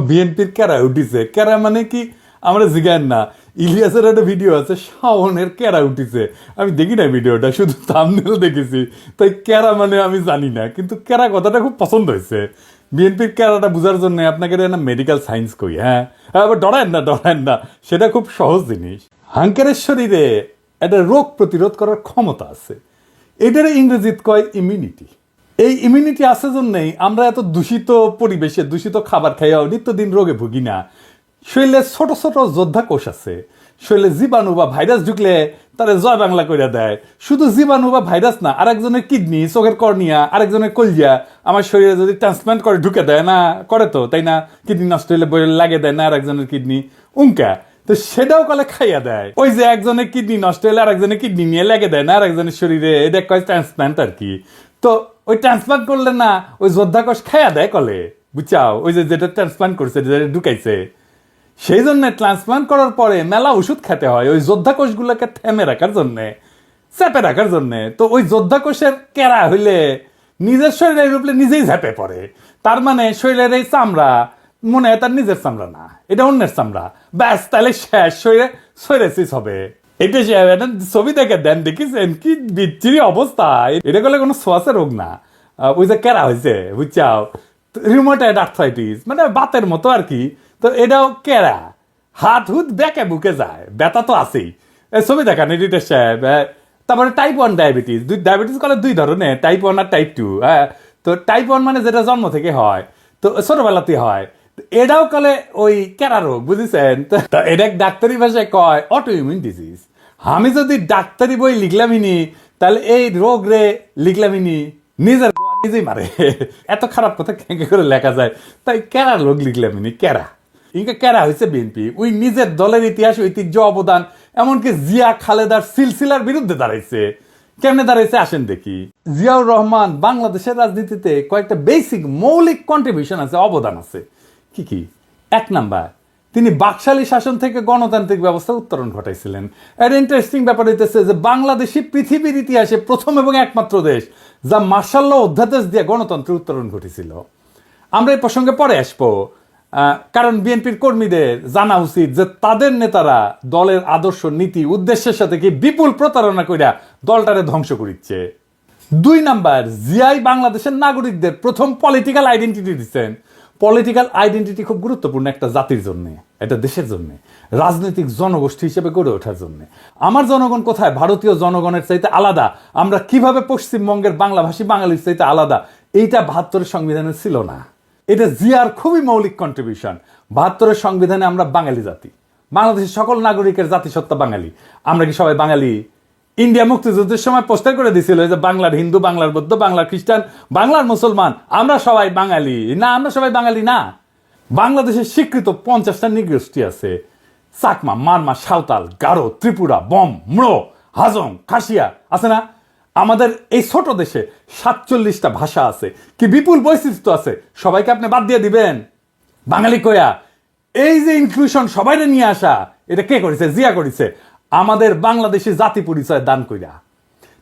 বিএনপির কেরা উঠিছে, কেরা মানে কি আমরা জিগান না। ইলিয়াসের একটা ভিডিও আছে, শাওনের কেরা উঠিছে, আমি দেখি না ভিডিওটা, শুধু থাম্বনেল দেখেছি, তাই কেরা মানে আমি জানি না, কিন্তু কেরা কথাটা খুব পছন্দ হয়েছে। বিএনপির কেরাটা বোঝার জন্য আপনাকে না মেডিকেল সায়েন্স কই, হ্যাঁ আবার ডরায়েন না, সেটা খুব সহজ জিনিস। হাঙ্কারের শরীরে একটা রোগ প্রতিরোধ করার ক্ষমতা আছে, এটার ইংরেজিত কয় ইমিউনিটি। এই ইমিউনিটি আছে জন্যই আমরা এত দূষিত পরিবেশে দূষিত খাবার খাইয়াও নিত্যদিন রোগে ভুগি না। শরীরে ছোট ছোট যোদ্ধা কোষ আছে, শরীরে জীবাণু বা ভাইরাস ঢুকলে তারা জয় বাংলা করে দেয়। শুধু জীবাণু বা ভাইরাস না, আরেকজনের কিডনি, চোখের কর্নিয়া, আরেকজনের কলজিয়া আমার শরীরে যদি ট্রান্সপ্লান্ট করে ঢুকে দেয় না, করে তো তাই না, কিডনি নষ্ট হলে বই লাগে দেয় না আরেকজনের কিডনি উঙ্কা, তো সেটাও কলে খাইয়া দেয়। ওই যে একজনের কিডনি নষ্ট হলে আরেকজনের কিডনি নিয়ে লেগে দেয় না আরেকজনের শরীরে, এটা কয় ট্রান্সপ্লান্ট আর কি। তো ওই ট্রান্সপ্লান্ট করলে না ওই যোদ্ধা কোষ খাইয়া দেয় কলে, বুঝছাও, ওই যে যেটা ট্রান্সপ্লান্ট করছে, যেটা ঢুকাইছে, সেই জন্য ট্রান্সপ্লান্ট করার পরে মেলা ওষুধ খেতে হয় ওই যোদ্ধা কোষগুলোকে থেমে রাখার জন্যে, চেপে রাখার জন্যে। তো ওই যোদ্ধা কোষের কেরা হইলে নিজের শরীরের রূপে নিজেই ঝেপে পড়ে, তার মানে শরীরের এই চামড়া মনে হয় তার নিজের চামড়া না, এটা অন্যের চামড়া, ব্যাস তাহলে শেষ, শরীরে সোরেসিস হবে। এটা সে ছবি দেখে দেন, দেখিছেন কি বিচ্ছিরি অবস্থা, এটা করলে কোনো সোয়াসে রোগ না, ওই যে কেরা হয়েছে, বুঝছাও, রিউমাটয়েড আর্থ্রাইটিস মানে বাতের মতো আর কি। তো এটাও কেরা, হাত হুত বেঁকে বুকে যায়, ব্যথা তো আছেই, ছবি দেখান এডিটর সাহেব। তারপরে টাইপ 1 ডায়াবেটিস, ডায়াবেটিস করে দুই ধরনের, টাইপ 1 আর টাইপ 2। হ্যাঁ, তো টাইপ 1 মানে যেটা জন্ম থেকে হয়, তো ছোটবেলাতে হয়, এটাও কলে ওই কেরা রোগ, বুঝেছেন। তো এটা ডাক্তারি ভাষায় কয় অটো ইমিউন ডিজিজ। আমি যদি ডাক্তারি বই লিখলামিনি তাহলে এই রোগ রে লিখলামিনি, নিজের নিজেই মারে, এত খারাপ কথা কেঁকে করে লেখা যায়, তাই কেরা রোগ লিখলামিনি, কেরা ইনকা কেরা হয়েছে বিএনপি, ওই নিজের দলের ইতিহাস ঐতিহ্য অবদান, এমনকি জিয়া খালেদার সিলসিলার বিরুদ্ধে দাঁড়াইছে। কেমনে দাঁড়াইছে আসেন দেখি। জিয়াউর রহমান বাংলাদেশের রাজনীতিতে কয়েকটা বেসিক মৌলিক কন্ট্রিবিউশন আছে, অবদান আছে। কি কি? এক নাম্বার, তিনি বাকশালী শাসন থেকে গণতান্ত্রিক ব্যবস্থা উত্তরণ ঘটাইছিলেন। এর ইন্টারেস্টিং ব্যাপার হইতেছে যে বাংলাদেশই পৃথিবীর ইতিহাসে প্রথম এবং একমাত্র দেশ যা মার্শাল ল অধ্যাদেশ দিয়ে গণতন্ত্রের উত্তরণ ঘটেছিল। আমরা এই প্রসঙ্গে পরে আসবো, কারণ বিএনপির কর্মীদের জানা উচিত যে তাদের নেতারা দলের আদর্শ নীতি উদ্দেশ্যের সাথে কি বিপুল প্রতারণা কইরা দলটারে ধ্বংস করিচ্ছে। দুই নাম্বার, জিয়াই বাংলাদেশের নাগরিকদের প্রথম পলিটিক্যাল আইডেন্টিটি দিচ্ছেন। পলিটিক্যাল আইডেন্টিটি খুব গুরুত্বপূর্ণ একটা জাতির জন্য, একটা দেশের জন্য, রাজনৈতিক জনগোষ্ঠী হিসেবে গড়ে ওঠার জন্য। আমার জনগণ কোথায় ভারতীয় জনগণের চাইতে আলাদা, আমরা কিভাবে পশ্চিমবঙ্গের বাংলাভাষী বাঙালির চাইতে আলাদা, এইটা ৭২ সংবিধানে ছিল না। এটা জিয়ার খুবই মৌলিক কন্ট্রিবিউশন। ৭২ সংবিধানে আমরা বাঙালি জাতি, বাংলাদেশের সকল নাগরিকের জাতিসত্তা বাঙালি। আমরা কি সবাই বাঙালি? ইন্ডিয়া মুক্তিযুদ্ধের সময় পোস্টার করে দিছিল যে বাংলার হিন্দু, বাংলার বৌদ্ধ, বাংলার খ্রিস্টান, বাংলার মুসলমান, আমরা সবাই বাঙালি না, আমরা সবাই বাঙালি না। বাংলাদেশের স্বীকৃত ৫০টা নৃগোষ্ঠী আছে, চাকমা, মারমা, সাঁওতাল, গারো, ত্রিপুরা, বম, ম্রো, হাজং, খাসিয়া আছে না। আমাদের এই ছোট দেশে ৪৭টা ভাষা আছে, কি বিপুল বৈচিত্র্য আছে, সবাইকে আপনি বাদ দিয়ে দিবেন বাঙালি কয়া? এই যে ইনক্লুশন, সবাইরে নিয়ে আসা, এটা কে করেছে? জিয়া করেছে, আমাদের বাংলাদেশি জাতি পরিচয় দান কইরা।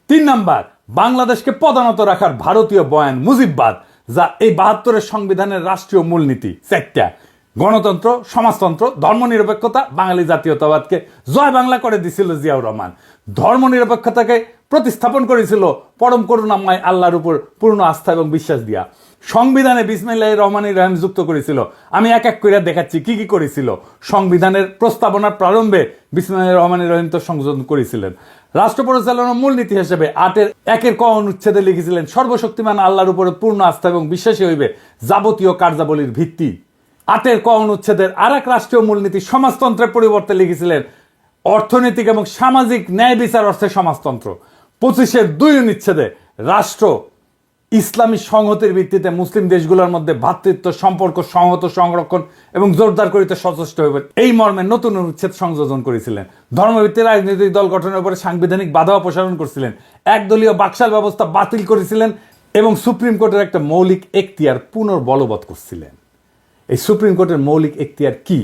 ৩ নাম্বার, বাংলাদেশকে পদানত রাখার ভারতীয় বয়ান মুজিববাদ, যা এই ৭২ সংবিধানের রাষ্ট্রীয় মূলনীতি ৪টা: গণতন্ত্র, সমাজতন্ত্র, ধর্মনিরপেক্ষতা, বাঙালি জাতীয়তাবাদকে জয় বাংলা করে দিছিল জিয়াউর রহমান। ধর্মনিরপেক্ষতাকে প্রতিস্থাপন করেছিল পরম করুণাময় আল্লাহর উপর পূর্ণ আস্থা এবং বিশ্বাস দিয়া। সংবিধানে বিসমিল্লাহির রহমানির রহিম যুক্ত করেছিল। আমি এক এক করে দেখাচ্ছি কি কি করেছিল। সংবিধানের প্রস্তাবনার প্রারম্ভে বিসমিল্লাহির রহমানির রহিম তো সংযোজন করেছিলেন। রাষ্ট্র পরিচালনার মূলনীতি হিসেবে ৮-১ ক অনুচ্ছেদে লিখেছিলেন, সর্বশক্তিমান আল্লাহর উপরে পূর্ণ আস্থা এবং বিশ্বাসী হইবে যাবতীয় কার্যাবলীর ভিত্তি। ৮ ক অনুচ্ছেদের আর এক রাষ্ট্রীয় মূলনীতি সমাজতন্ত্রের পরিবর্তে লিখেছিলেন, অর্থনৈতিক এবং সামাজিক ন্যায় বিচার অর্থে সমাজতন্ত্র। ২৫-২ অনুচ্ছেদে রাষ্ট্র ইসলামী সংহতির ভিত্তিতে মুসলিম দেশগুলোর মধ্যে ভ্রাতৃত্ব সম্পর্ক সংহত, সংরক্ষণ এবং জোরদার করিতে সচেষ্ট হইবে, এই মর্মে নতুন অনুচ্ছেদ সংযোজন করেছিলেন। ধর্মভিত্তিক রাজনৈতিক দল গঠনের উপরে সাংবিধানিক বাধা অপসারণ করেছিলেন। একদলীয় বাকশাল ব্যবস্থা বাতিল করেছিলেন এবং সুপ্রিম কোর্টের একটা মৌলিক এখতিয়ার পুনর্বলবৎ করছিলেন। এই সুপ্রিম কোর্টের মৌলিক এখতিয়ার কি,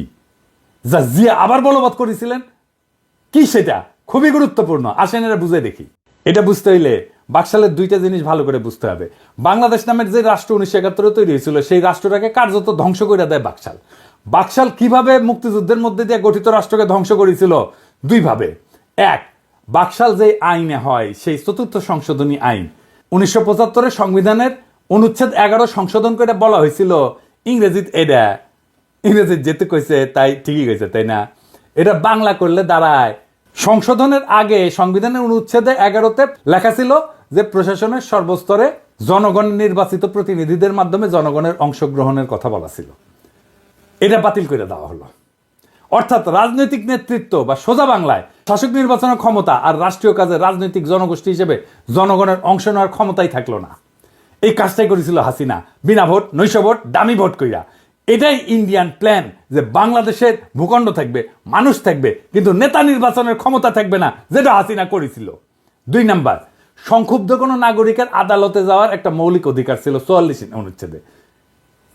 যা জিয়া আবার বলবৎ করেছিলেন? কি সেটা? খুবই গুরুত্বপূর্ণ, আসেন এরা বুঝে দেখি। এটা বুঝতে হইলে বাকশালের দুইটা জিনিস ভালো করে বুঝতে হবে। বাংলাদেশ নামের যে রাষ্ট্র 1971 তৈরি হয়েছিল, সেই রাষ্ট্রটাকে কার্যত ধ্বংস করে দেয় বাকশাল। বাকশাল কিভাবে মুক্তিযুদ্ধের মধ্যে দিয়ে গঠিত রাষ্ট্রকে ধ্বংস করেছিল? দুইভাবে। এক, বাকশাল যে আইনে হয়, সেই 4th সংশোধনী আইন 1975 সংবিধানের অনুচ্ছেদ 11 সংশোধন করে বলা হয়েছিল ইংরেজিত এটা, ইংরেজিত যেতে কইছে তাই ঠিকই কইছে, তাই না? এটা বাংলা করলে দাঁড়ায়, সংশোধনের আগে সংবিধানের অনুচ্ছেদে 11তে লেখা ছিল যে প্রশাসনের সর্বস্তরে জনগণ নির্বাচিত প্রতিনিধিদের মাধ্যমে জনগণের অংশগ্রহণের কথা বলা ছিল। এটা বাতিল করে দেওয়া হলো। অর্থাৎ রাজনৈতিক নেতৃত্ব বা সোজা বাংলায় শাসক নির্বাচনের ক্ষমতা আর রাষ্ট্রীয় কাজে রাজনৈতিক জনগোষ্ঠী হিসেবে জনগণের অংশ নেওয়ার ক্ষমতাই থাকলো না। এই কাজটাই করেছিল হাসিনা, বিনা ভোট, নৈশ ভোট, দামি ভোট কইরা। এটাই ইন্ডিয়ান প্ল্যান, যে বাংলাদেশের ভূখণ্ড থাকবে, মানুষ থাকবে, কিন্তু নেতা নির্বাচনের ক্ষমতা থাকবে না, যেটা হাসিনা করেছিল। 2 নাম্বার, সংক্ষুব্ধ কোনো নাগরিকের আদালতে যাওয়ার একটা মৌলিক অধিকার ছিল 44 অনুচ্ছেদে।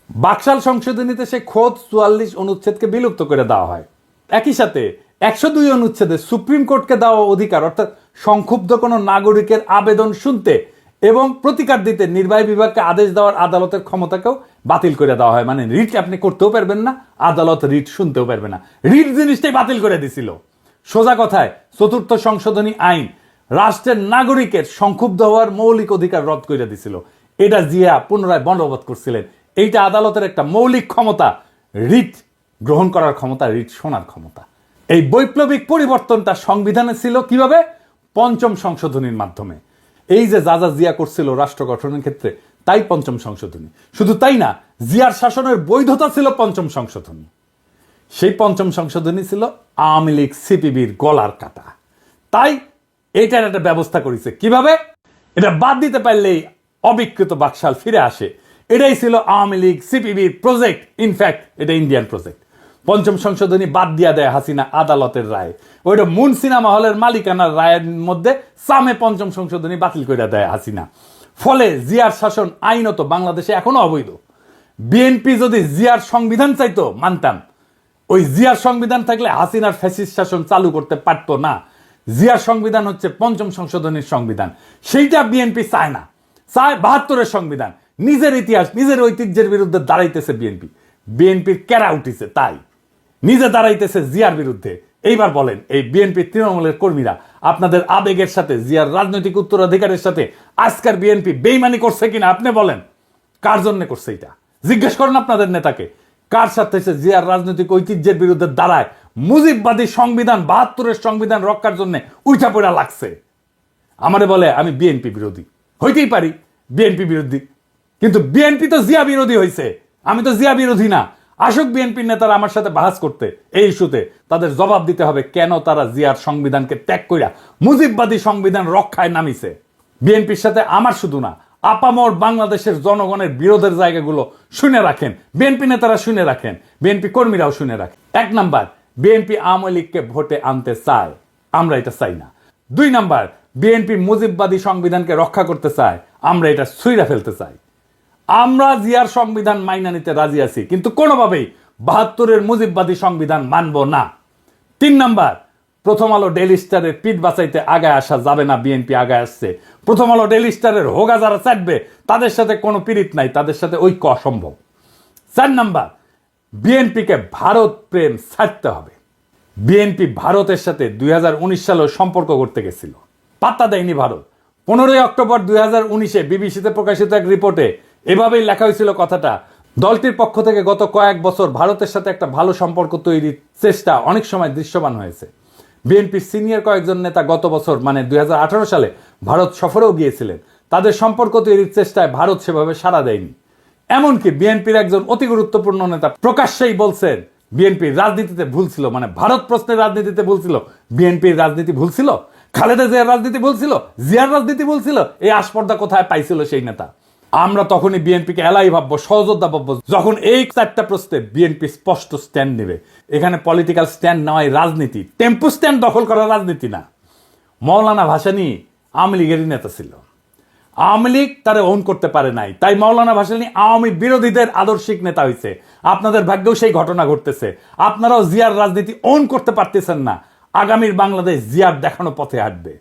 বাকশাল সংশোধনীতে সে খোদ 44 অনুচ্ছেদকে বিলুপ্ত করে দেওয়া হয়। একই সাথে 102 অনুচ্ছেদে সুপ্রিম কোর্টকে দেওয়া অধিকার, অর্থাৎ সংক্ষুব্ধ কোনো নাগরিকের আবেদন শুনতে এবং প্রতিকার দিতে নির্বাহী বিভাগকে আদেশ দেওয়ার আদালতের ক্ষমতাকেও বাতিল করে দেওয়া হয়। মানে রিট আপনি করতেও পারবেন না, আদালত রিট শুনতেও পারবে না। রিট জিনিসটাই বাতিল করে দিছিল। সোজা কথায় 4th সংশোধনী আইন রাষ্ট্রের নাগরিকের সংক্ষুব্ধ হওয়ার মৌলিক অধিকার রদ করে দিছিল। এটা জিয়া পুনরায় বলবৎ করছিলেন। এইটা আদালতের একটা মৌলিক ক্ষমতা, রিট গ্রহণ করার ক্ষমতা, রিট শোনার ক্ষমতা। এই বৈপ্লবিক পরিবর্তনটা সংবিধানে ছিল কিভাবে? 5ম সংশোধনীর মাধ্যমে। এই যে যা যা জিয়া করছিল রাষ্ট্র গঠনের ক্ষেত্রে, তাই 5ম সংশোধনী। শুধু তাই না, জিয়ার শাসনের বৈধতা ছিল 5ম সংশোধনী। সেই 5ম সংশোধনী ছিল আওয়ামী লীগ সিপিবির গলার কাটা। তাই এইটার একটা ব্যবস্থা করেছে। কিভাবে? এটা বাদ দিতে পারলেই অবিকৃত বাকশাল ফিরে আসে। এটাই ছিল আওয়ামী লীগ সিপিবির প্রজেক্ট। ইনফ্যাক্ট এটা ইন্ডিয়ান প্রজেক্ট। 5ম সংশোধনী বাদ দিয়া দেয় হাসিনা আদালতের রায়। ওইটা মুন সিনেমা হলের মালিকানার রায়ের মধ্যে সামে 5ম সংশোধনী বাতিল করে দেয় হাসিনা। ফলে জিয়ার শাসন আইনত বাংলাদেশে এখনো অবৈধ। বিএনপি যদি জিয়ার সংবিধান চাইতো, মানতাম। ওই জিয়ার সংবিধান থাকলে হাসিনার ফ্যাসিস্ট শাসন চালু করতে পারতো না। জিয়ার সংবিধান হচ্ছে 5ম সংশোধনীর সংবিধান। সেইটা বিএনপি চায় না, চায় 72-এর সংবিধান। নিজের ইতিহাস, নিজের ঐতিহ্যের বিরুদ্ধে দাঁড়াইতেছে বিএনপি। বিএনপির কেরা উঠিছে, তাই নিজে দাঁড়াইতেছে জিয়ার বিরুদ্ধে। এইবার বলেন, এই বিএনপি তৃণমূলের কর্মীরা আপনাদের আবেগের সাথে, জিয়ার রাজনৈতিক উত্তরাধিকারের সাথে আজকের বিএনপি বেইমানি করছে কিনা আপনি বলেন? কার জন্য করছে এটা জিজ্ঞেস করেন আপনাদের নেতাকে। কার সাথে সে জিয়ার রাজনৈতিক ঐতিহ্যের বিরুদ্ধে দাঁড়ায় মুজিববাদী সংবিধান, 72-এর সংবিধান রক্ষার জন্য উঠা পড়া লাগছে? আমারে বলে আমি বিএনপি বিরোধী। হইতেই পারি বিএনপি বিরোধী, কিন্তু বিএনপি তো জিয়া বিরোধী হয়েছে। আমি তো জিয়া বিরোধী না। আসুক বিএনপির নেতারা আমার সাথে বাহাস করতে এই ইস্যুতে, তাদের জবাব দিতে হবে কেন তারা জিয়ার সংবিধানকে ত্যাগ কইরা মুজিববাদী সংবিধান রক্ষায় নামিছে। বিএনপির সাথে আমার শুধু না, আপামর বাংলাদেশের জনগণের বিরোধের জায়গাগুলো শুনে রাখেন, বিএনপি নেতারা শুনে রাখেন, বিএনপি কর্মীরাও শুনে রাখেন। 1 নাম্বার, বিএনপি আওয়ামী লীগকে ভোটে আনতে চায়, আমরা এটা চাই না। 2 নাম্বার, বিএনপি মুজিববাদী সংবিধানকে রক্ষা করতে চায়, আমরা এটা ছুঁইরা ফেলতে চাই। আমরা জিয়ার সংবিধান মাইনা নিতে রাজি আছি, কিন্তু কোনোভাবেই 72-এর মুজিববাদী সংবিধান মানব না। 3 নাম্বার, প্রথম আলো ডেইলি স্টারের পিঠ বাঁচাইতে আগায় আসা যাবে না। বিএনপি আগায় আসছে। প্রথম আলো ডেইলি স্টারের হোগা যারা চাটবে, তাদের সাথে কোনো পীড়িত নাই, তাদের সাথে ঐক্য অসম্ভব। 4 নাম্বার, বিএনপিকে ভারত প্রেম ছাড়তে হবে। বিএনপি ভারতের সাথে 2019 সালেও সম্পর্ক করতে গেছিল, পাত্তা দেয়নি ভারত। 15 অক্টোবর 2019-এ বিবিসিতে প্রকাশিত এক রিপোর্টে এভাবেই লেখা হয়েছিল কথাটা, দলটির পক্ষ থেকে গত কয়েক বছর ভারতের সাথে একটা ভালো সম্পর্ক তৈরির চেষ্টা অনেক সময় দৃশ্যমান হয়েছে। বিএনপির সিনিয়র কয়েকজন নেতা গত বছর মানে 2018 সালে ভারত সফরেও গিয়েছিলেন। তাদের সম্পর্ক তৈরির চেষ্টায় ভারত সেভাবে সাড়া দেয়নি। এমনকি বিএনপির একজন অতি গুরুত্বপূর্ণ নেতা প্রকাশ্যেই বলছেন বিএনপির রাজনীতিতে ভুল ছিল, মানে ভারত প্রশ্নের রাজনীতিতে ভুল ছিল। বিএনপির রাজনীতি ভুল ছিল, খালেদা জিয়ার রাজনীতি ভুল ছিল, জিয়ার রাজনীতি ভুল ছিল। এই আস্পর্ধা কোথায় পাইছিল সেই নেতা? আমরা তখনই বিএনপিকে এলাই ভাববো, সহযোদ্ধা ভাববো, যখন এই 4টা প্রশ্নে বিএনপি স্পষ্ট স্ট্যান্ড নেবে। এখানে পলিটিক্যাল স্ট্যান্ড নেওয়াই রাজনীতি, টেম্পো স্ট্যান্ড দখল করা রাজনীতি না। মৌলানা ভাসানী আওয়ামী লীগেরই নেতা ছিল। আওয়ামী লীগ তারা ওন করতে পারে নাই, তাই মৌলানা ভাসানী আওয়ামী বিরোধীদের আদর্শিক নেতা হয়েছে। আপনাদের ভাগ্যেও সেই ঘটনা ঘটতেছে। আপনারাও জিয়ার রাজনীতি ওন করতে পারতেছেন না। আগামীর বাংলাদেশ জিয়ার দেখানো পথে হাঁটবে।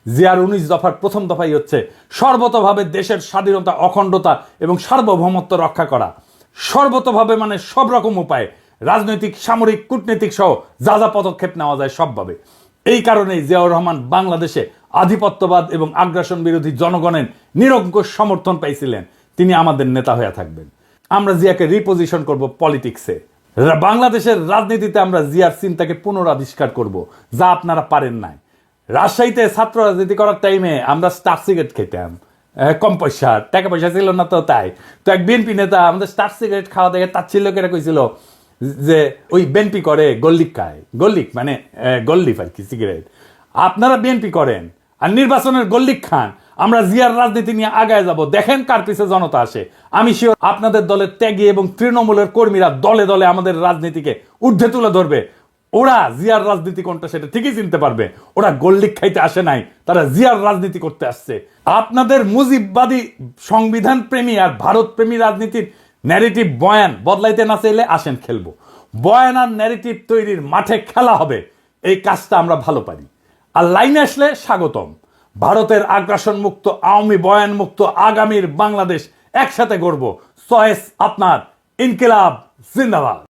জিয়ার 19 দফার প্রথম দফাই হচ্ছে সর্বতভাবে দেশের স্বাধীনতা, অখণ্ডতা এবং সার্বভৌমত্ব রক্ষা করা। সর্বতভাবে মানে সব রকম উপায়ে, রাজনৈতিক, সামরিক, কূটনৈতিক সহ যা যা পদক্ষেপ নেওয়া যায় সবভাবে। এই কারণেই জিয়াউর রহমান বাংলাদেশে আধিপত্যবাদ এবং আগ্রাসন বিরোধী জনগণের নিরঙ্কুশ সমর্থন পাইছিলেন। তিনি আমাদের নেতা হয়ে থাকবেন। আমরা জিয়াকে রিপোজিশন করব পলিটিক্সে। বাংলাদেশের রাজনীতিতে আমরা জিয়ার চিন্তাকে পুনরাবিষ্কার করব, যা আপনারা পারেন নাই। রাজশাহীতে ছাত্র রাজনীতি করার টাইমে আমরা স্টার সিগারেট খেতাম, কম পয়সা, টাকা পয়সা ছিল না, তো তাই তো এক বিএনপি নেতা আমাদের স্টার সিগারেট খাওয়া দেখে তাচ্ছিল্য করে কইছিল যে ওই বিএনপি করে গল্লিক খায়। গল্লিক মানে গল্লিফ আর কি, সিগারেট। আপনারা বিএনপি করেন আর নির্বাচনের গল্লিক খান। আমরা জিয়ার রাজনীতি নিয়ে আগায় যাব, দেখেন কার পিছে জনতা আসে। আমি শিওর আপনাদের দলের ত্যাগী এবং তৃণমূলের কর্মীরা দলে দলে আমাদের রাজনীতিকে ঊর্ধ্বে তুলে ধরবে। ওরা জিয়ার রাজনীতি কোনটা সেটা ঠিকই চিনতে পারবে। ওরা গোল্ডিক খাইতে আসে নাই, তারা জিয়ার রাজনীতি করতে আসছে। আপনাদের মুজিববাদী, সংবিধান প্রেমী আর ভারত প্রেমী রাজনীতির ন্যারেটিভ বয়ান বদলাইতে না চাইলে আসেন খেলবো। বয়ান আর ন্যারেটিভ তৈরির মাঠে খেলা হবে, এই কাজটা আমরা ভালো পারি। আর লাইনে আসলে স্বাগতম। ভারতের আগ্রাসন মুক্ত, আওয়ামী বয়ান মুক্ত আগামীর বাংলাদেশ একসাথে গড়ব। চয়েস আপনার। ইনকিলাব জিন্দাবাদ।